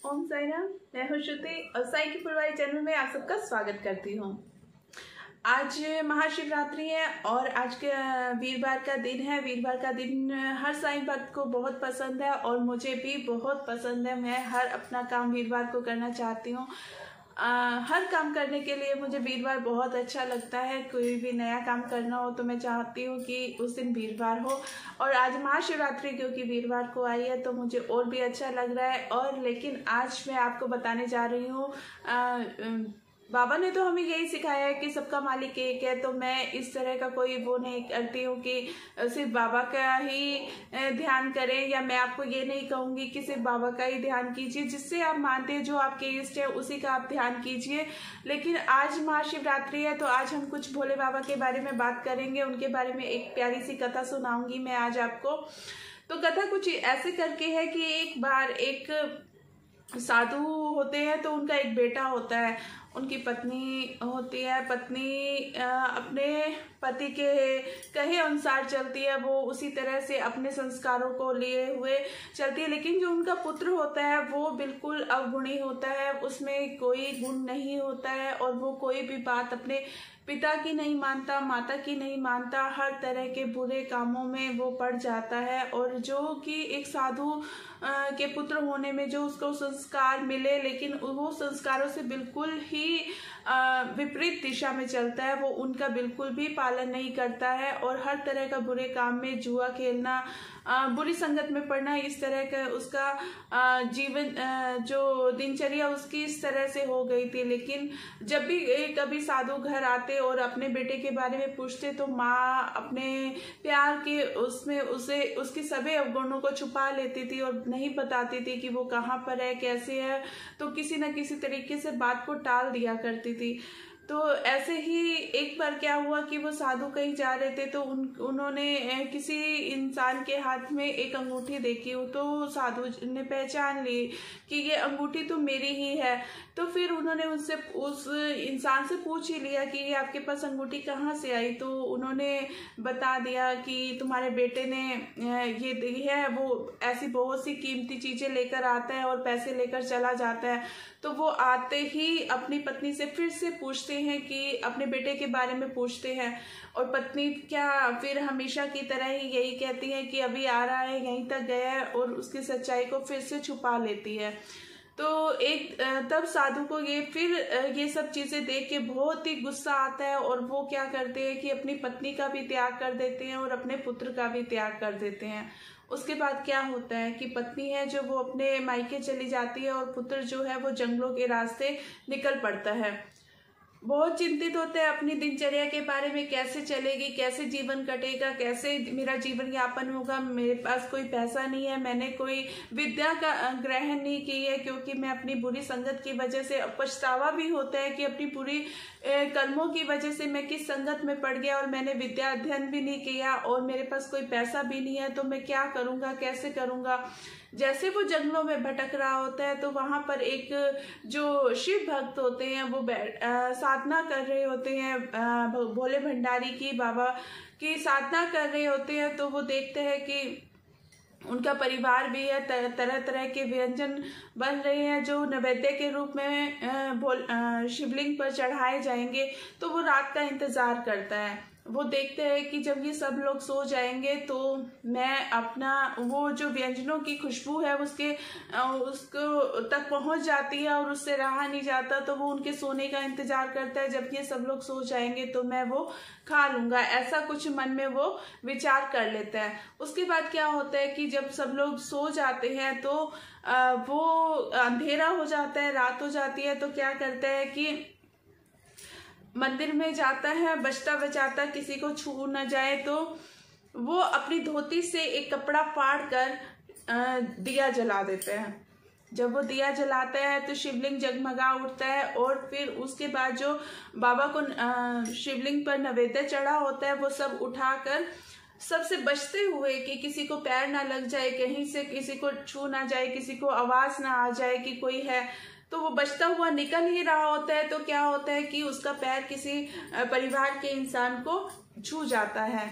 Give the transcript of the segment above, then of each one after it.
ओम साई राम। मैं हूँ श्रुति और साई की फुलवारी चैनल में आप सबका स्वागत करती हूँ। आज महाशिवरात्रि है और आज के वीरवार का दिन है। वीरवार का दिन हर साईं भक्त को बहुत पसंद है और मुझे भी बहुत पसंद है। मैं हर अपना काम वीरवार को करना चाहती हूँ। हर काम करने के लिए मुझे वीरवार बहुत अच्छा लगता है। कोई भी नया काम करना हो तो मैं चाहती हूँ कि उस दिन वीरवार हो, और आज महाशिवरात्रि क्योंकि वीरवार को आई है तो मुझे और भी अच्छा लग रहा है। और लेकिन आज मैं आपको बताने जा रही हूँ, बाबा ने तो हमें यही सिखाया है कि सबका मालिक एक है, तो मैं इस तरह का कोई वो नहीं करती हूँ कि सिर्फ बाबा का ही ध्यान करें, या मैं आपको ये नहीं कहूँगी कि सिर्फ बाबा का ही ध्यान कीजिए। जिससे आप मानते हैं, जो आपके इष्ट है उसी का आप ध्यान कीजिए। लेकिन आज महाशिवरात्रि है तो आज हम कुछ भोले बाबा के बारे में बात करेंगे। उनके बारे में एक प्यारी सी कथा सुनाऊंगी मैं आज आपको। तो कथा कुछ ऐसे करके है कि एक बार एक साधु होते हैं तो उनका एक बेटा होता है। उनकी पत्नी होती है। पत्नी अपने पति के कहे अनुसार चलती है, वो उसी तरह से अपने संस्कारों को लिए हुए चलती है। लेकिन जो उनका पुत्र होता है वो बिल्कुल अवगुणी होता है, उसमें कोई गुण नहीं होता है और वो कोई भी बात अपने पिता की नहीं मानता, माता की नहीं मानता। हर तरह के बुरे कामों में वो पड़ जाता है। और जो कि एक साधु के पुत्र होने में जो उसको संस्कार मिले, लेकिन वो संस्कारों से बिल्कुल ही विपरीत दिशा में चलता है। वो उनका बिल्कुल भी पालन नहीं करता है और हर तरह का बुरे काम में, जुआ खेलना, बुरी संगत में पड़ना, इस तरह का उसका जीवन जो दिनचर्या उसकी इस तरह से हो गई थी। लेकिन जब भी कभी साधु घर आते और अपने बेटे के बारे में पूछते तो माँ अपने प्यार के उसमें उसे उसकी सभी अवगुणों को छुपा लेती थी और नहीं बताती थी कि वो कहाँ पर है, कैसे है। तो किसी न किसी तरीके से बात को टाल दिया करती थी। तो ऐसे ही एक बार क्या हुआ कि वो साधु कहीं जा रहे थे तो उन्होंने किसी इंसान के हाथ में एक अंगूठी देखी। तो साधु ने पहचान ली कि ये अंगूठी तो मेरी ही है। तो फिर उन्होंने उस इंसान से पूछ ही लिया कि ये आपके पास अंगूठी कहाँ से आई। तो उन्होंने बता दिया कि तुम्हारे बेटे ने ये दी है। वो ऐसी बहुत सी कीमती चीजें लेकर आता है और पैसे लेकर चला जाता है। तो वो आते ही अपनी पत्नी से फिर से पूछते हैं कि अपने बेटे के बारे में पूछते हैं, और पत्नी क्या फिर हमेशा की तरह ही यही कहती है कि अभी आ रहा है, यहीं तक गया है, और उसकी सच्चाई को फिर से छुपा लेती है। तो एक तब साधु को ये सब चीजें देख के बहुत ही गुस्सा आता है और वो क्या करते हैं कि अपनी पत्नी का भी त्याग कर देते हैं और अपने पुत्र का भी त्याग कर देते हैं। उसके बाद क्या होता है कि पत्नी है जो वो अपने मायके चली जाती है और पुत्र जो है वो जंगलों के रास्ते निकल पड़ता है। बहुत चिंतित होते हैं अपनी दिनचर्या के बारे में, कैसे चलेगी, कैसे जीवन कटेगा, कैसे मेरा जीवन यापन होगा। मेरे पास कोई पैसा नहीं है, मैंने कोई विद्या का ग्रहण नहीं की है क्योंकि मैं अपनी बुरी संगत की वजह से, पछतावा भी होता है कि अपनी बुरी कर्मों की वजह से मैं किस संगत में पड़ गया और मैंने विद्या अध्ययन भी नहीं किया और मेरे पास कोई पैसा भी नहीं है, तो मैं क्या करूँगा, कैसे करूँगा। जैसे वो जंगलों में भटक रहा होता है तो वहां पर एक जो शिव भक्त होते हैं वो साधना कर रहे होते हैं, भोले भंडारी की, बाबा की साधना कर रहे होते हैं। तो वो देखते हैं कि उनका परिवार भी है, तरह तरह के व्यंजन बन रहे हैं जो नैवेद्य के रूप में शिवलिंग पर चढ़ाए जाएंगे। तो वो रात का इंतजार करता है। वो देखते हैं कि जब ये सब लोग सो जाएंगे तो मैं अपना वो जो व्यंजनों की खुशबू है उसको तक पहुंच जाती है और उससे रहा नहीं जाता। तो वो उनके सोने का इंतजार करता है, जब ये सब लोग सो जाएंगे तो मैं वो खा लूंगा, ऐसा कुछ मन में वो विचार कर लेता है। उसके बाद क्या होता है कि जब सब लोग सो जाते हैं तो वो अंधेरा हो जाता है, रात हो जाती है। तो क्या करता है कि मंदिर में जाता है, बचता बचाता किसी को छू न जाए, तो वो अपनी धोती से एक कपड़ा फाड़ कर दिया जला देते हैं। जब वो दिया जलाता है तो शिवलिंग जगमगा उठता है और फिर उसके बाद जो बाबा को शिवलिंग पर नैवेद्य चढ़ा होता है वो सब उठाकर, सबसे बचते हुए कि किसी को पैर ना लग जाए, कहीं से किसी को छू ना जाए, किसी को आवाज ना आ जाए कि कोई है, तो वो बचता हुआ निकल ही रहा होता है। तो क्या होता है कि उसका पैर किसी परिवार के इंसान को छू जाता है।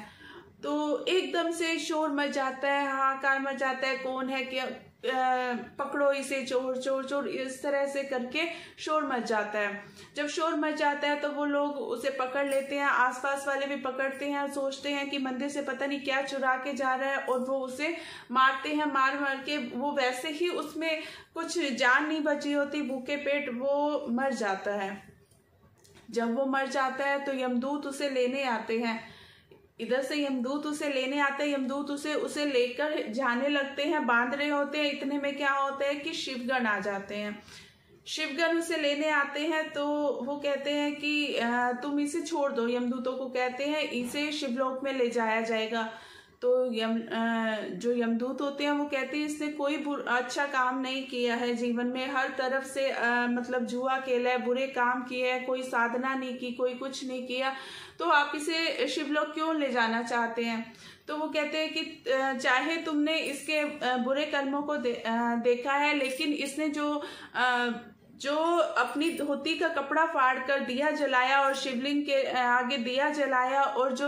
तो एकदम से शोर मच जाता है, हाहाकार मच जाता है, कौन है, क्या पकड़ो इसे, चोर चोर चोर, इस तरह से करके शोर मच जाता है। जब शोर मच जाता है तो वो लोग उसे पकड़ लेते हैं, आसपास वाले भी पकड़ते हैं और सोचते हैं कि मंदिर से पता नहीं क्या चुरा के जा रहा है, और वो उसे मारते हैं। मार मार के वो वैसे ही, उसमें कुछ जान नहीं बची होती, भूखे पेट वो मर जाता है। जब वो मर जाता है तो यमदूत उसे लेने आते हैं। इधर से यमदूत उसे लेने आते हैं, यमदूत उसे लेकर जाने लगते हैं, बांध रहे होते हैं। इतने में क्या होता है कि शिवगण आ जाते हैं। शिवगण उसे लेने आते हैं तो वो कहते हैं कि तुम इसे छोड़ दो। यमदूतों को कहते हैं इसे शिवलोक में ले जाया जाएगा। तो जो यमदूत होते हैं वो कहते हैं इसने कोई अच्छा काम नहीं किया है जीवन में, हर तरफ से मतलब जुआ खेला है, बुरे काम किए हैं, कोई साधना नहीं की, कोई कुछ नहीं किया, तो आप इसे शिवलोक क्यों ले जाना चाहते हैं। तो वो कहते हैं कि चाहे तुमने इसके बुरे कर्मों को देखा है, लेकिन इसने जो अपनी धोती का कपड़ा फाड़ कर दिया जलाया और शिवलिंग के आगे दिया जलाया, और जो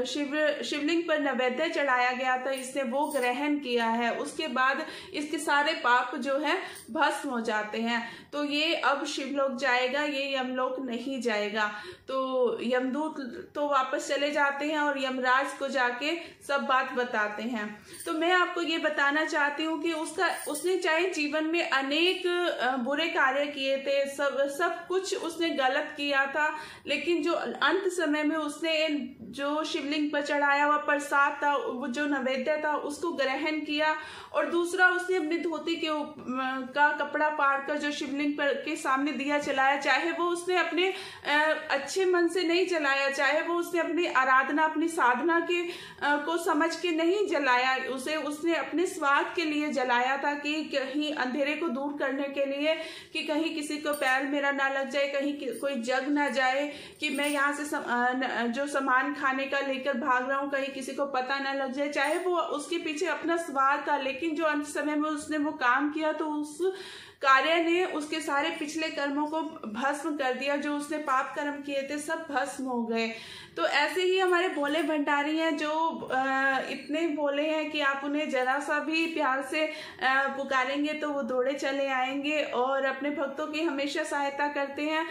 शिवलिंग पर नैवेद्य चढ़ाया गया था, इसने वो ग्रहण किया है। उसके बाद इसके सारे पाप जो है भस्म हो जाते हैं। तो ये अब शिवलोक जाएगा, ये यमलोक नहीं जाएगा। तो यमदूत तो वापस चले जाते हैं और यमराज को जाके सब बात बताते हैं। तो मैं आपको ये बताना चाहती हूँ कि उसने चाहे जीवन में अनेक बुरे कार्य किए थे, सब कुछ उसने गलत किया था, लेकिन जो अंत समय में उसने जो शिवलिंग पर चढ़ाया हुआ प्रसाद था, वो जो नैवेद्य था, उसको ग्रहण किया। और दूसरा, उसने अपनी धोती का कपड़ा फाड़ कर जो शिवलिंग पर के सामने दिया जलाया, चाहे वो उसने अपने अच्छे मन से नहीं जलाया, चाहे वो उसने अपनी आराधना, अपनी साधना को समझ के नहीं जलाया, उसने अपने स्वार्थ के लिए जलाया था, कि कहीं अंधेरे को दूर करने के लिए, कि कहीं किसी को पैर मेरा ना लग जाए, कहीं कोई जग ना जाए कि मैं यहाँ से जो सामान खाने का लेकर भाग रहा हूँ, कहीं किसी को पता ना लग जाए। चाहे वो उसके पीछे अपना स्वार्थ था, लेकिन जो अंत समय में उसने वो काम किया, तो उस कार्य ने उसके सारे पिछले कर्मों को भस्म कर दिया। जो उसने पाप कर्म किए थे सब भस्म हो गए। तो ऐसे ही हमारे भोले भंडारी हैं, जो इतने भोले हैं कि आप उन्हें जरा सा भी प्यार से पुकारेंगे तो वो दौड़े चले आएंगे और अपने भक्तों की हमेशा सहायता करते हैं।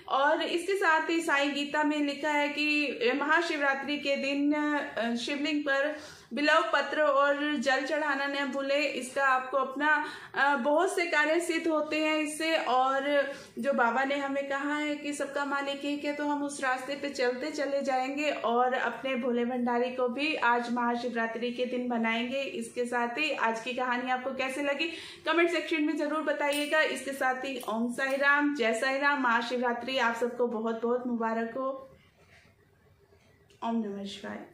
और इसके साथ ही साईं गीता में लिखा है कि महाशिवरात्रि के दिन शिवलिंग पर बिलव पत्र और जल चढ़ाना न भूले। इसका आपको अपना बहुत से कार्य सिद्ध होते हैं इससे। और जो बाबा ने हमें कहा है कि सबका मालिक एक है, तो हम उस रास्ते पे चलते चले जाएंगे और अपने भोले भंडारी को भी आज महाशिवरात्रि के दिन बनाएंगे। इसके साथ ही आज की कहानी आपको कैसे लगी कमेंट सेक्शन में जरूर बताइएगा। इसके साथ ही ओम साई राम, जय साई राम। महाशिवरात्रि आप सबको बहुत बहुत मुबारक हो। ओम नमः शिवाय।